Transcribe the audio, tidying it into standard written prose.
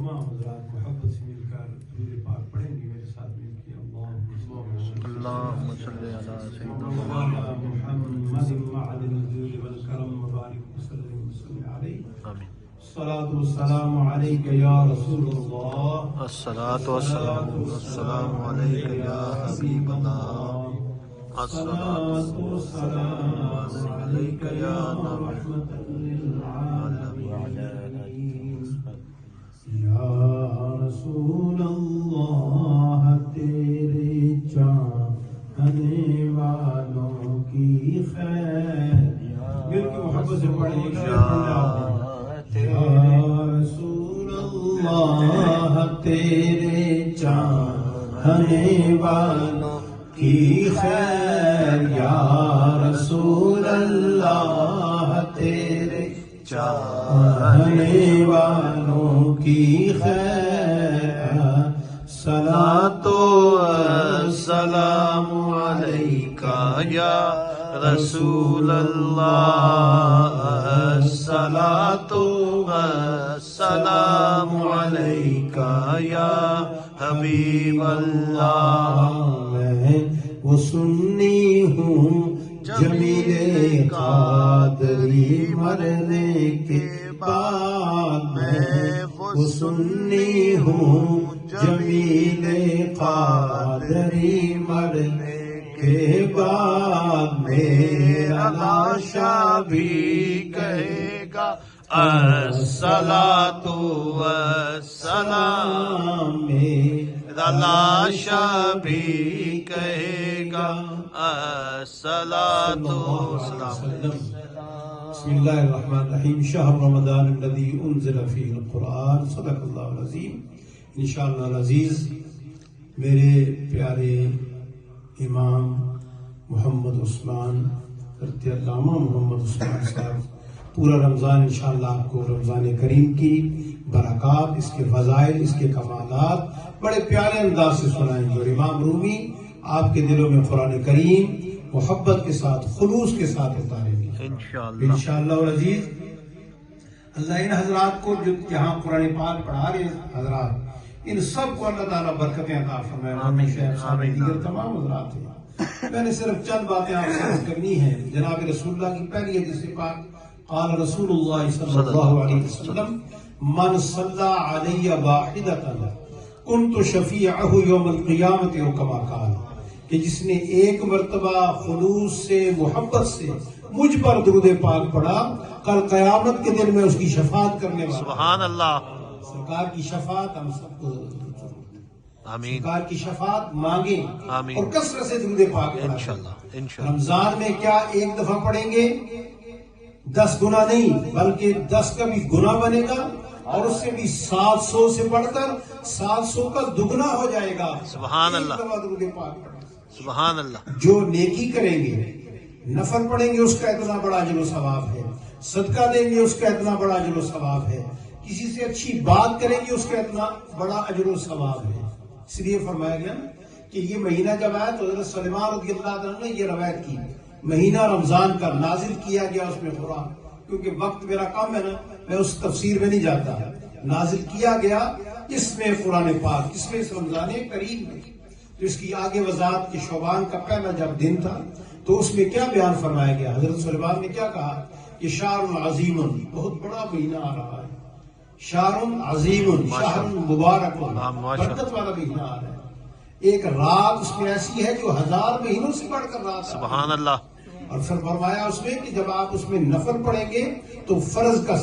تمام حضرات محبت سے مل کر درود پاک پڑھیں گے میرے ساتھ مل کے اللهم صل على سيدنا مولانا محمد معدن الجود والكرم مبارك وسلم عليه آمين. الصلاة والسلام عليك يا رسول الله، الصلاة والسلام عليك يا حبيب الله، الصلاة والسلام عليك يا رحمة للعالمين. یا رسول اللہ تیرے چاہنے والوں کی خیر، مل کے محبت سے پڑھیں گے. یا رسول اللہ تیرے چاہنے والوں کی خیر، یا رسول اللہ تیرے چاہنے والوں کی خیر، صلاۃ و سلام علیکہ یا رسول اللہ، صلاۃ و سلام علیکہ یا حبیب اللہ. میں وہ سنی ہوں جمیل قادری مرنے کے بعد، میں وہ سنی ہوں جمیل قادری مرنے کے بعد، میرا لاشا بھی کہے گا الصلاۃ والسلام، میرا لاشا بھی کہے گا الصلاۃ والسلام. بسم اللہ الرحمن الرحیم. شہر رمضان الذی انزل فیہ القرآن، صدق اللہ العظیم. انشاءاللہ العزیز میرے پیارے امام محمد عثمان حضرت علامہ محمد عثمان صاحب پورا رمضان انشاءاللہ آپ کو رمضان کریم کی برکات، اس کے فضائل، اس کے کمالات بڑے پیارے انداز سے سنائیں گے، اور امام رومی آپ کے دلوں میں قرآن کریم محبت کے ساتھ خلوص کے ساتھ اتاریں گے انشاءاللہ العزیز. اللہ ان حضرات کو جو یہاں قرآن پاک پڑھا رہے حضرات، ان سب کو اللہ تعالیٰ برکتیں عطا فرمائے. دیگر تمام حضرات ہیں. میں نے صرف چند باتیں آپ سے عرض کرنی ہیں. جناب رسول اللہ کی پہلی حدیث پاک، قال رسول اللہ صلی اللہ علیہ وسلم من صلی علی واحدۃ کنت شفیعہ یوم القیامۃ، او کما قال، کہ جس نے ایک مرتبہ خلوص سے محبت سے مجھ پر درود پاک پڑھا، کل قیامت کے دن میں اس کی شفاعت کرنے والا. سبحان اللہ. سرکار کی شفاعت ہم سب کو آمین. سرکار کی شفاعت مانگیں آمین. اور کثرت سے درود پاک پڑھیں. انشاءاللہ. رمضان میں کیا ایک دفعہ پڑھیں گے 10 گنا نہیں، بلکہ 10 کا بھی گنا بنے گا، اور اس سے بھی 700 سے بڑھ کر 700 کا دگنا ہو جائے گا. سبحان اللہ. درود پاک پڑھیں. سبحان اللہ. جو نیکی کریں گے، نفل پڑھیں گے، اس کا اتنا بڑا اجر و ثواب ہے. صدقہ دیں گے، اس کا اتنا بڑا اجر و ثواب ہے. کسی سے اچھی بات کریں گے، اس کا اتنا بڑا اجر و ثواب ہے. اس لیے فرمایا گیا کہ یہ مہینہ جب آیا تو حضرت سلیمان رضی اللہ عنہ نے یہ روایت کی، مہینہ رمضان کا نازل کیا گیا اس میں قرآن. کیونکہ وقت میرا کم ہے نا، میں اس تفسیر میں نہیں جاتا. نازل کیا گیا اس میں قرآن پاک، اس میں اس رمضان کریم میں. تو اس کی آگے وضاحت کہ شعبان کا پہلا جب دن تھا تو اس میں کیا بیان فرمایا گیا. حضرت سلیمان نے کیا کہا کہ شہر عظیم، بہت بڑا مہینہ آ رہا ہے. شہر عظیم، شہر مبارک، برکت والا مہینہ آ رہا ہے. ایک رات اس میں ایسی ہے جو 1000 مہینوں سے بڑھ کر رات. سبحان اللہ. اور پھر فرمایا اس میں کہ جب آپ اس میں نفل پڑھیں گے تو فرض کا